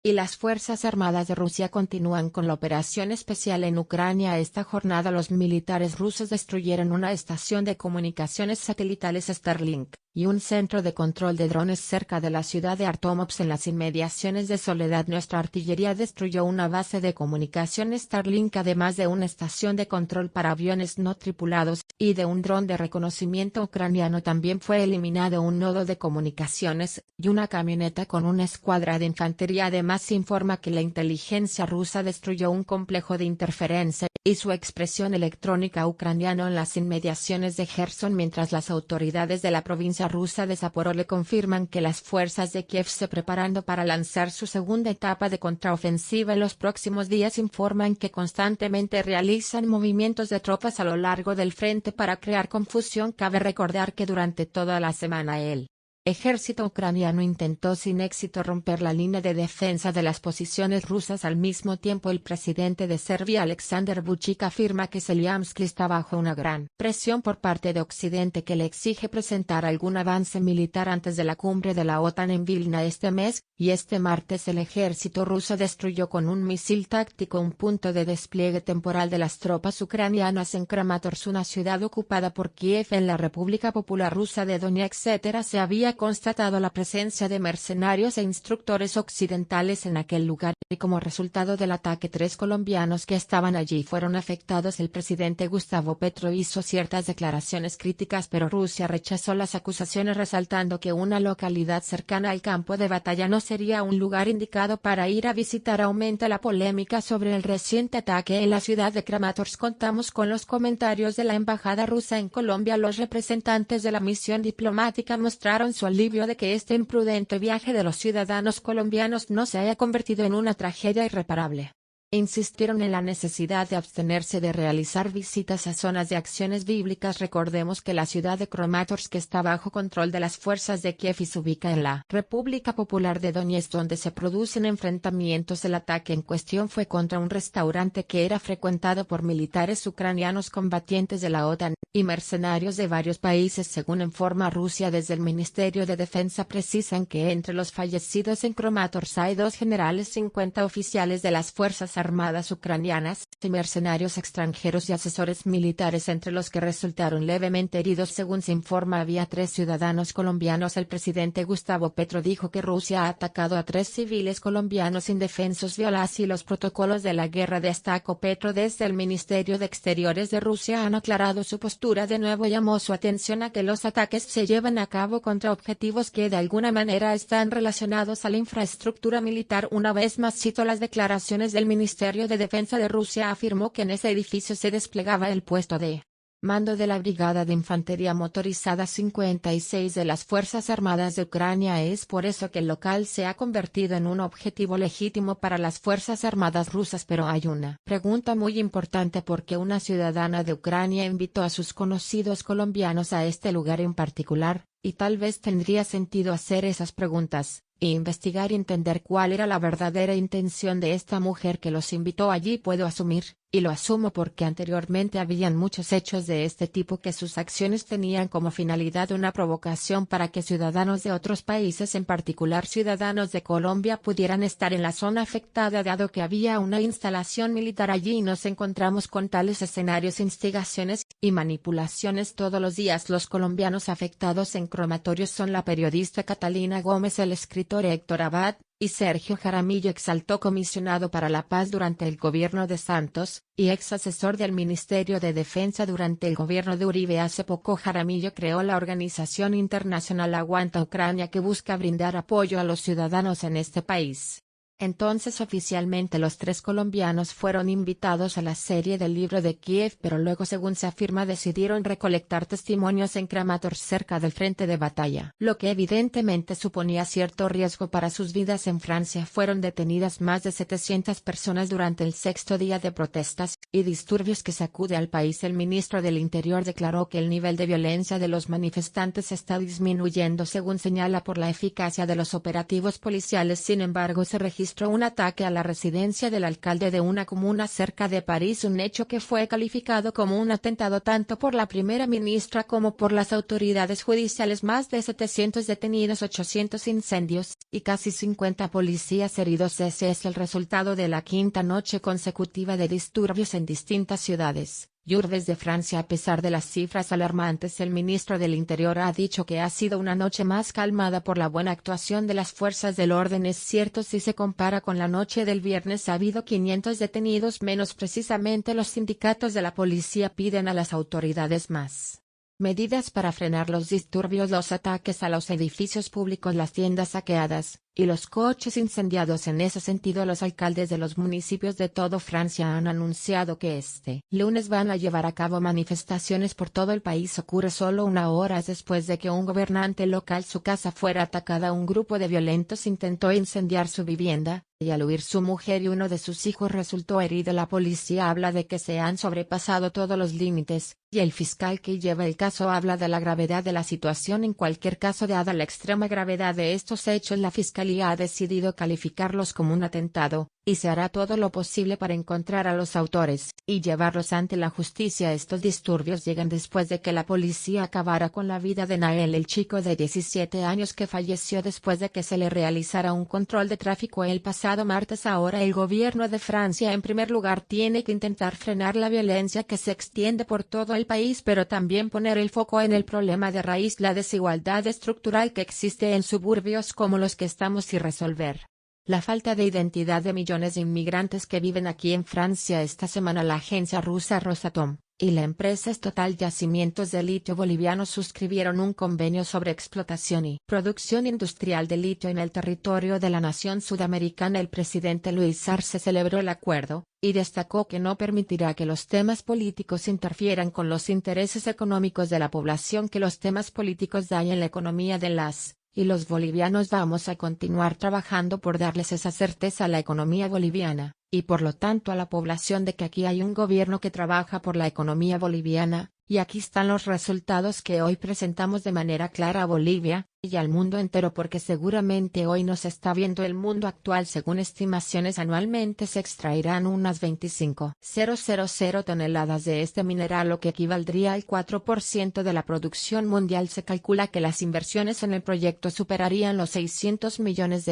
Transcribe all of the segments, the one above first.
Y las Fuerzas Armadas de Rusia continúan con la operación especial en Ucrania. Esta jornada los militares rusos destruyeron una estación de comunicaciones satelitales Starlink, y un centro de control de drones cerca de la ciudad de Artomovsk en las inmediaciones de Soledad. Nuestra artillería destruyó una base de comunicación Starlink, además de una estación de control para aviones no tripulados, y de un dron de reconocimiento ucraniano. También fue eliminado un nodo de comunicaciones, y una camioneta con una escuadra de infantería. Además se informa que la inteligencia rusa destruyó un complejo de interferencia y su expresión electrónica ucraniano en las inmediaciones de Gerson, mientras las autoridades de la provincia rusa de Zaporozhye confirman que las fuerzas de Kiev se preparando para lanzar su segunda etapa de contraofensiva en los próximos días. Informan que constantemente realizan movimientos de tropas a lo largo del frente para crear confusión. Cabe recordar que durante toda la semana el ejército ucraniano intentó sin éxito romper la línea de defensa de las posiciones rusas. Al mismo tiempo, el presidente de Serbia Aleksandar Vučić afirma que Zelensky está bajo una gran presión por parte de Occidente, que le exige presentar algún avance militar antes de la cumbre de la OTAN en Vilna este mes, y este martes el ejército ruso destruyó con un misil táctico un punto de despliegue temporal de las tropas ucranianas en Kramatorsk, una ciudad ocupada por Kiev en la República Popular Rusa de Donetsk. Se había constatado la presencia de mercenarios e instructores occidentales en aquel lugar, y como resultado del ataque 3 colombianos que estaban allí fueron afectados. El presidente Gustavo Petro hizo ciertas declaraciones críticas, pero Rusia rechazó las acusaciones, resaltando que una localidad cercana al campo de batalla no sería un lugar indicado para ir a visitar. Aumenta la polémica sobre el reciente ataque en la ciudad de Kramatorsk. Contamos con los comentarios de la embajada rusa en Colombia. Los representantes de la misión diplomática mostraron su alivio de que este imprudente viaje de los ciudadanos colombianos no se haya convertido en una tragedia irreparable. Insistieron en la necesidad de abstenerse de realizar visitas a zonas de acciones bíblicas. Recordemos que la ciudad de Kramatorsk está bajo control de las fuerzas de Kiev y se ubica en la República Popular de Donetsk, donde se producen enfrentamientos. El ataque en cuestión fue contra un restaurante que era frecuentado por militares ucranianos combatientes de la OTAN y mercenarios de varios países. Según informa Rusia desde el Ministerio de Defensa, precisan que entre los fallecidos en Kramatorsk hay 2 generales, 50 oficiales de las fuerzas armadas ucranianas, y mercenarios extranjeros y asesores militares, entre los que resultaron levemente heridos. Según se informa, había 3 ciudadanos colombianos. El presidente Gustavo Petro dijo que Rusia ha atacado a 3 civiles colombianos indefensos, viola así los protocolos de la guerra. Destacó Petro. Desde el Ministerio de Exteriores de Rusia han aclarado su postura. De nuevo llamó su atención a que los ataques se llevan a cabo contra objetivos que de alguna manera están relacionados a la infraestructura militar. Una vez más cito las declaraciones del Ministerio de Defensa de Rusia. Afirmó que en ese edificio se desplegaba el puesto de mando de la Brigada de Infantería Motorizada 56 de las Fuerzas Armadas de Ucrania. Es por eso que el local se ha convertido en un objetivo legítimo para las Fuerzas Armadas rusas. Pero hay una pregunta muy importante: ¿por qué una ciudadana de Ucrania invitó a sus conocidos colombianos a este lugar en particular? Y tal vez tendría sentido hacer esas preguntas, e investigar y entender cuál era la verdadera intención de esta mujer que los invitó allí. Puedo asumir, y lo asumo porque anteriormente habían muchos hechos de este tipo, que sus acciones tenían como finalidad una provocación para que ciudadanos de otros países, en particular ciudadanos de Colombia, pudieran estar en la zona afectada, dado que había una instalación militar allí, y nos encontramos con tales escenarios, instigaciones y manipulaciones todos los días. Los colombianos afectados en Kramatorsk son la periodista Catalina Gómez, el escritor Héctor Abad, y Sergio Jaramillo, exaltó comisionado para la paz durante el gobierno de Santos, y ex asesor del Ministerio de Defensa durante el gobierno de Uribe. Hace poco Jaramillo creó la organización internacional Aguanta Ucrania, que busca brindar apoyo a los ciudadanos en este país. Entonces oficialmente los 3 colombianos fueron invitados a la serie del libro de Kiev, pero luego, según se afirma, decidieron recolectar testimonios en Kramatorsk, cerca del frente de batalla, lo que evidentemente suponía cierto riesgo para sus vidas. En Francia fueron detenidas más de 700 personas durante el 6º día de protestas y disturbios que sacude al país. El ministro del Interior declaró que el nivel de violencia de los manifestantes está disminuyendo, según señala, por la eficacia de los operativos policiales. Sin embargo, se registra registró un ataque a la residencia del alcalde de una comuna cerca de París, un hecho que fue calificado como un atentado tanto por la primera ministra como por las autoridades judiciales. Más de 700 detenidos, 800 incendios, y casi 50 policías heridos. Ese es el resultado de la quinta noche consecutiva de disturbios en distintas ciudades y urbes de Francia. A pesar de las cifras alarmantes, el ministro del Interior ha dicho que ha sido una noche más calmada por la buena actuación de las fuerzas del orden. Es cierto si se compara con la noche del viernes. Ha habido 500 detenidos menos. Precisamente los sindicatos de la policía piden a las autoridades más medidas para frenar los disturbios, los ataques a los edificios públicos, las tiendas saqueadas, y los coches incendiados. En ese sentido, los alcaldes de los municipios de toda Francia han anunciado que este lunes van a llevar a cabo manifestaciones por todo el país. Ocurre solo una hora después de que un gobernante local, su casa fuera atacada. Un grupo de violentos intentó incendiar su vivienda, y al huir su mujer y uno de sus hijos resultó herido. La policía habla de que se han sobrepasado todos los límites, y el fiscal que lleva el caso habla de la gravedad de la situación. En cualquier caso, dada la extrema gravedad de estos hechos, la fiscalía ha decidido calificarlos como un atentado, y se hará todo lo posible para encontrar a los autores y llevarlos ante la justicia. Estos disturbios llegan después de que la policía acabara con la vida de Nael, el chico de 17 años que falleció después de que se le realizara un control de tráfico el pasado martes. Ahora el gobierno de Francia, en primer lugar, tiene que intentar frenar la violencia que se extiende por todo el país, pero también poner el foco en el problema de raíz, la desigualdad estructural que existe en suburbios como los que estamos, y resolver la falta de identidad de millones de inmigrantes que viven aquí en Francia. Esta semana la agencia rusa Rosatom y la empresa estatal Yacimientos de Litio Bolivianos suscribieron un convenio sobre explotación y producción industrial de litio en el territorio de la nación sudamericana. El presidente Luis Arce celebró el acuerdo, y destacó que no permitirá que los temas políticos interfieran con los intereses económicos de la población, que los temas políticos dañen la economía de las y los bolivianos. Vamos a continuar trabajando por darles esa certeza a la economía boliviana, y por lo tanto a la población, de que aquí hay un gobierno que trabaja por la economía boliviana, y aquí están los resultados que hoy presentamos de manera clara a Bolivia, y al mundo entero, porque seguramente hoy nos está viendo el mundo actual. Según estimaciones, anualmente se extraerán unas 25.000 toneladas de este mineral, lo que equivaldría al 4% de la producción mundial. Se calcula que las inversiones en el proyecto superarían los $600 millones.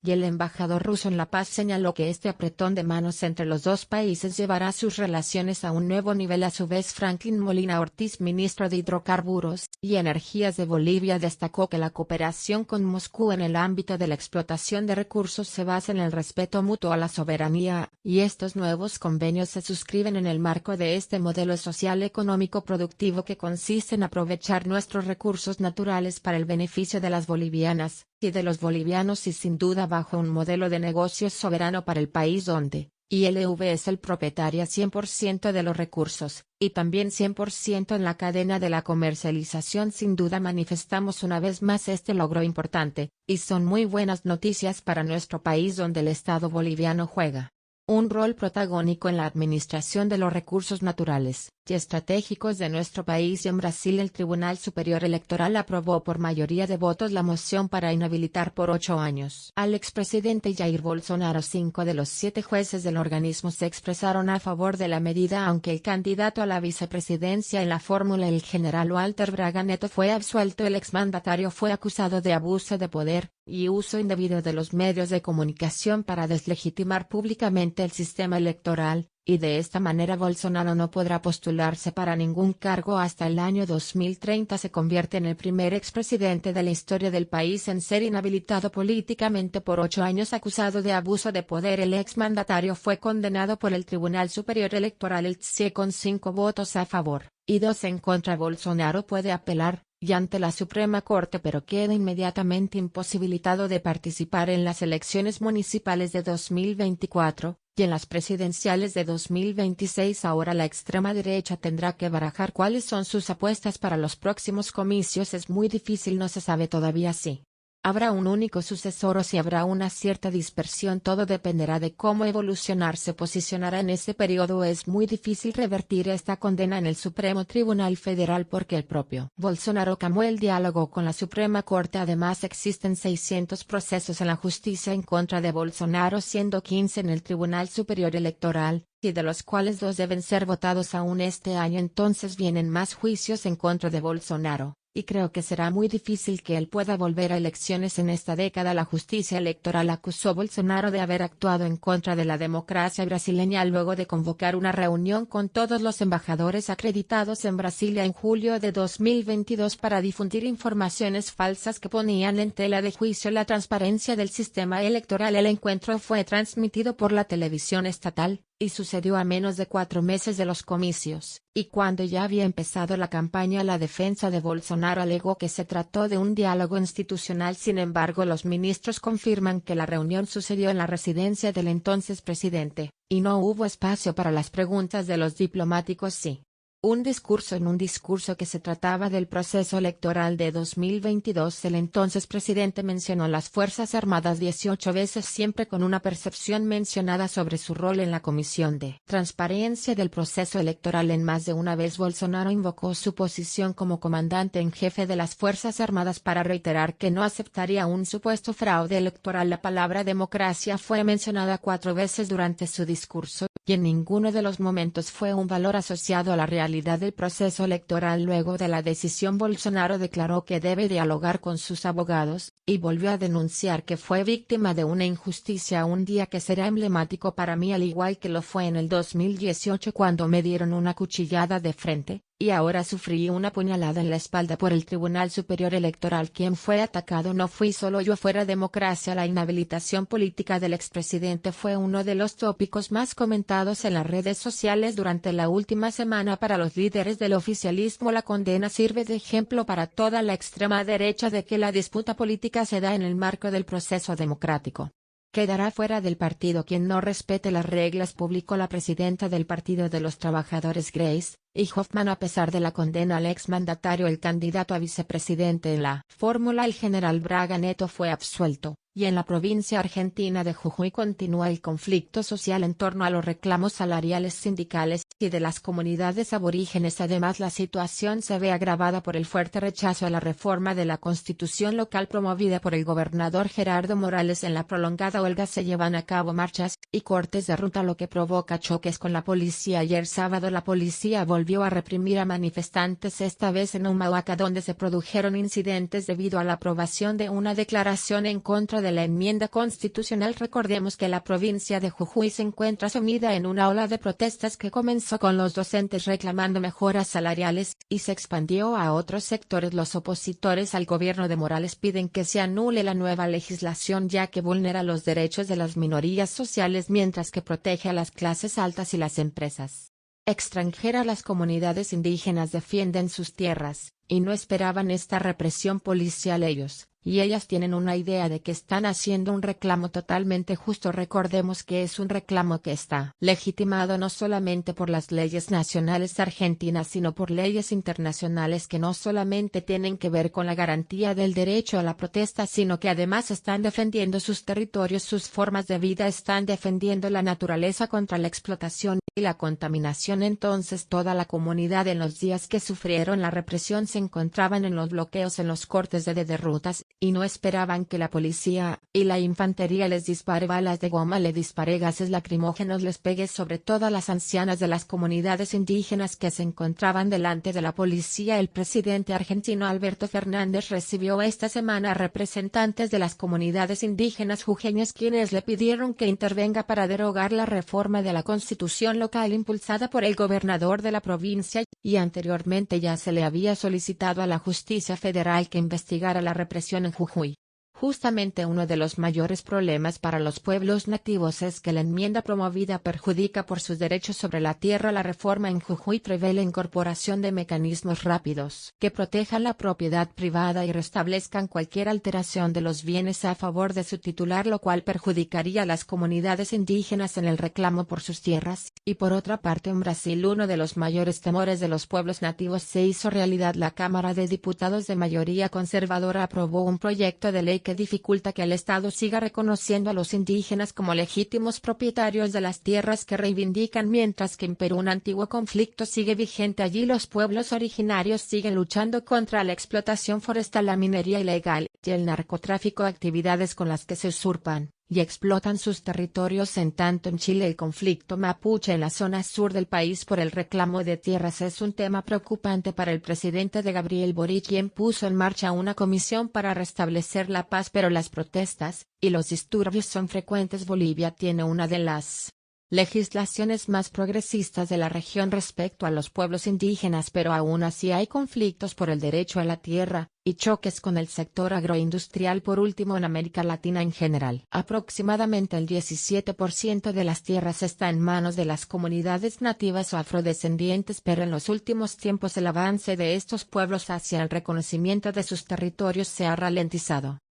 Y el embajador ruso en La Paz señaló que este apretón de manos entre los dos países llevará sus relaciones a un nuevo nivel. A su vez, Franklin Molina Ortiz, ministro de Hidrocarburos y Energías de Bolivia, destacó que la cooperación con Moscú en el ámbito de la explotación de recursos se basa en el respeto mutuo a la soberanía, y estos nuevos convenios se suscriben en el marco de este modelo social económico productivo que consiste en aprovechar nuestros recursos naturales para el beneficio de las bolivianas y de los bolivianos, y sin duda bajo un modelo de negocios soberano para el país donde ILV es el propietario 100% de los recursos, y también 100% en la cadena de la comercialización. Sin duda manifestamos una vez más este logro importante, y son muy buenas noticias para nuestro país, donde el Estado boliviano juega un rol protagónico en la administración de los recursos naturales y estratégicos de nuestro país. Y en Brasil, el Tribunal Superior Electoral aprobó por mayoría de votos la moción para inhabilitar por 8 años al expresidente Jair Bolsonaro. 5 de los 7 jueces del organismo se expresaron a favor de la medida, aunque el candidato a la vicepresidencia en la fórmula, el general Walter Braga Neto, fue absuelto. El exmandatario fue acusado de abuso de poder y uso indebido de los medios de comunicación para deslegitimar públicamente el sistema electoral, y de esta manera Bolsonaro no podrá postularse para ningún cargo hasta el año 2030. Se convierte en el primer expresidente de la historia del país en ser inhabilitado políticamente por 8 años acusado de abuso de poder. El exmandatario fue condenado por el Tribunal Superior Electoral, el TSE, con 5 votos a favor y 2 en contra. Bolsonaro puede apelar y ante la Suprema Corte, pero queda inmediatamente imposibilitado de participar en las elecciones municipales de 2024, y en las presidenciales de 2026. Ahora la extrema derecha tendrá que barajar cuáles son sus apuestas para los próximos comicios. Es muy difícil, no se sabe todavía si ¿Habrá un único sucesor o si habrá una cierta dispersión? Todo dependerá de cómo Evolucionar se posicionará en ese periodo. Es muy difícil revertir esta condena en el Supremo Tribunal Federal porque el propio Bolsonaro cambió el diálogo con la Suprema Corte. Además existen 600 procesos en la justicia en contra de Bolsonaro, siendo 15 en el Tribunal Superior Electoral, y de los cuales 2 deben ser votados aún este año. Entonces vienen más juicios en contra de Bolsonaro, y creo que será muy difícil que él pueda volver a elecciones en esta década. La justicia electoral acusó a Bolsonaro de haber actuado en contra de la democracia brasileña luego de convocar una reunión con todos los embajadores acreditados en Brasilia en julio de 2022 para difundir informaciones falsas que ponían en tela de juicio la transparencia del sistema electoral. El encuentro fue transmitido por la televisión estatal, y sucedió a menos de 4 meses de los comicios, y cuando ya había empezado la campaña. La defensa de Bolsonaro alegó que se trató de un diálogo institucional. Sin embargo, los ministros confirman que la reunión sucedió en la residencia del entonces presidente, y no hubo espacio para las preguntas de los diplomáticos. Sí. En un discurso que se trataba del proceso electoral de 2022, el entonces presidente mencionó las Fuerzas Armadas 18 veces, siempre con una percepción mencionada sobre su rol en la Comisión de Transparencia del proceso electoral. En más de una vez Bolsonaro invocó su posición como comandante en jefe de las Fuerzas Armadas para reiterar que no aceptaría un supuesto fraude electoral. La palabra democracia fue mencionada 4 veces durante su discurso, y en ninguno de los momentos fue un valor asociado a la realidad del proceso electoral. Luego de la decisión, Bolsonaro declaró que debe dialogar con sus abogados, y volvió a denunciar que fue víctima de una injusticia. Un día que será emblemático para mí, al igual que lo fue en el 2018 cuando me dieron una cuchillada de frente, y ahora sufrí una puñalada en la espalda por el Tribunal Superior Electoral. Quien fue atacado no fui solo yo. Fuera democracia. La inhabilitación política del expresidente fue uno de los tópicos más comentados en las redes sociales durante la última semana. Para los líderes del oficialismo, la condena sirve de ejemplo para toda la extrema derecha de que la disputa política se da en el marco del proceso democrático. Quedará fuera del partido quien no respete las reglas, publicó la presidenta del Partido de los Trabajadores, Grace y Hoffman. A pesar de la condena al exmandatario, el candidato a vicepresidente en la fórmula, el general Braga Neto, fue absuelto, y en la provincia argentina de Jujuy continúa el conflicto social en torno a los reclamos salariales, sindicales y de las comunidades aborígenes. Además, la situación se ve agravada por el fuerte rechazo a la reforma de la constitución local promovida por el gobernador Gerardo Morales. En la prolongada huelga se llevan a cabo marchas y cortes de ruta, lo que provoca choques con la policía. Ayer sábado la policía volvió a reprimir a manifestantes, esta vez en Humahuaca, donde se produjeron incidentes debido a la aprobación de una declaración en contra de la enmienda constitucional. Recordemos que la provincia de Jujuy se encuentra sumida en una ola de protestas que comenzó con los docentes reclamando mejoras salariales, y se expandió a otros sectores. Los opositores al gobierno de Morales piden que se anule la nueva legislación, ya que vulnera los derechos de las minorías sociales mientras que protege a las clases altas y las empresas extranjeras. Las comunidades indígenas defienden sus tierras, y no esperaban esta represión policial ellos, y ellas tienen una idea de que están haciendo un reclamo totalmente justo. Recordemos que es un reclamo que está legitimado no solamente por las leyes nacionales argentinas, sino por leyes internacionales que no solamente tienen que ver con la garantía del derecho a la protesta, sino que además están defendiendo sus territorios, sus formas de vida, están defendiendo la naturaleza contra la explotación y la contaminación. Entonces toda la comunidad, en los días que sufrieron la represión, se encontraban en los bloqueos, en los cortes de rutas, y no esperaban que la policía y la infantería les dispare balas de goma, le dispare gases lacrimógenos, les pegue, sobre todo a las ancianas de las comunidades indígenas que se encontraban delante de la policía. El presidente argentino Alberto Fernández recibió esta semana a representantes de las comunidades indígenas jujeñas, quienes le pidieron que intervenga para derogar la reforma de la constitución local impulsada por el gobernador de la provincia, y anteriormente ya se le había solicitado a la justicia federal que investigara la represión en Jujuy. Justamente uno de los mayores problemas para los pueblos nativos es que la enmienda promovida perjudica por sus derechos sobre la tierra. La reforma en Jujuy prevé la incorporación de mecanismos rápidos que protejan la propiedad privada y restablezcan cualquier alteración de los bienes a favor de su titular, lo cual perjudicaría a las comunidades indígenas en el reclamo por sus tierras. Y por otra parte, en Brasil, uno de los mayores temores de los pueblos nativos se hizo realidad. La Cámara de Diputados, de mayoría conservadora, aprobó un proyecto de ley que que dificulta que el Estado siga reconociendo a los indígenas como legítimos propietarios de las tierras que reivindican, mientras que en Perú un antiguo conflicto sigue vigente. Allí los pueblos originarios siguen luchando contra la explotación forestal, la minería ilegal y el narcotráfico, actividades con las que se usurpan y explotan sus territorios. En tanto, en Chile el conflicto mapuche en la zona sur del país por el reclamo de tierras es un tema preocupante para el presidente de Gabriel Boric, quien puso en marcha una comisión para restablecer la paz, pero las protestas y los disturbios son frecuentes. Bolivia tiene una de las legislaciones más progresistas de la región respecto a los pueblos indígenas, pero aún así hay conflictos por el derecho a la tierra, y choques con el sector agroindustrial. Por último, en América Latina en general, aproximadamente el 17% de las tierras está en manos de las comunidades nativas o afrodescendientes, pero en los últimos tiempos el avance de estos pueblos hacia el reconocimiento de sus territorios se ha ralentizado.